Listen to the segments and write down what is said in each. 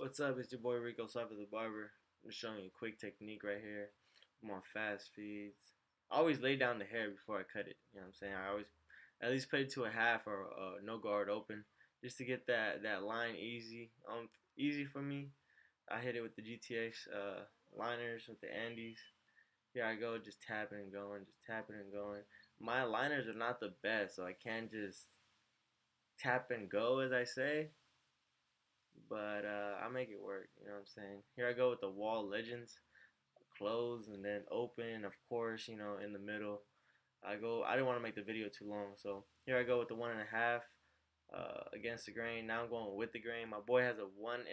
What's up? It's your boy Rico Cypher the Barber. I'm just showing you a quick technique right here. I'm on fast feeds. I always lay down the hair before I cut it. You know what I'm saying? I always at least put it to a half or no guard open just to get that line easy for me. I hit it with the GTX liners with the Andes. Here I go, just tapping and going, just tapping and going. My liners are not the best, so I can't just tap and go as I say. But I make it work. You know what I'm saying? Here I go with the Wall Legends, close and then open. Of course, in the middle. I didn't want to make the video too long, so here I go with the 1.5 against the grain. Now I'm going with the grain. My boy has a 1.5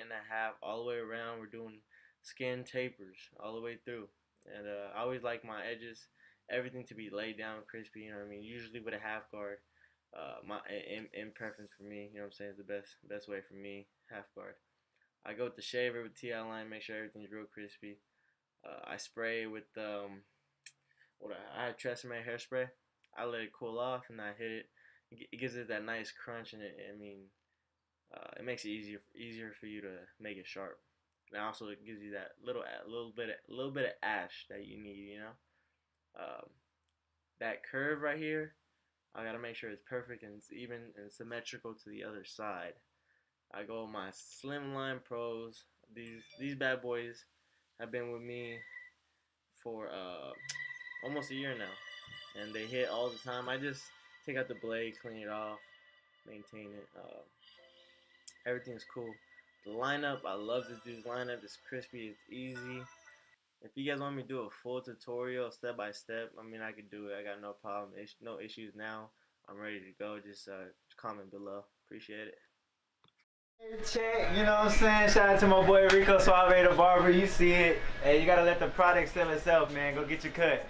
all the way around. We're doing skin tapers all the way through, and I always like my edges, everything to be laid down crispy. You know what I mean? Usually with a half guard. My in preference for me, you know what I'm saying, is the best way for me, half guard. I go with the shaver with TI line, make sure everything's real crispy. I spray with I have Tresemme hairspray. I let it cool off and I hit it. It gives it that nice crunch and it makes it easier for you to make it sharp. And also it gives you that little bit of ash that you need, Um, that curve right here, I gotta make sure it's perfect and it's even and symmetrical to the other side. I go with my Slimline Pros. These bad boys have been with me for almost a year now, and they hit all the time. I just take out the blade, clean it off, maintain it. Everything's cool. The lineup, I love this dude's lineup. It's crispy, it's easy. If you guys want me to do a full tutorial, step by step, I mean, I could do it. I got no problem, no issues now. I'm ready to go. Just comment below. Appreciate it. Check, you know what I'm saying? Shout out to my boy Rico Suave the Barber. You see it. Hey, you gotta let the product sell itself, man. Go get your cut.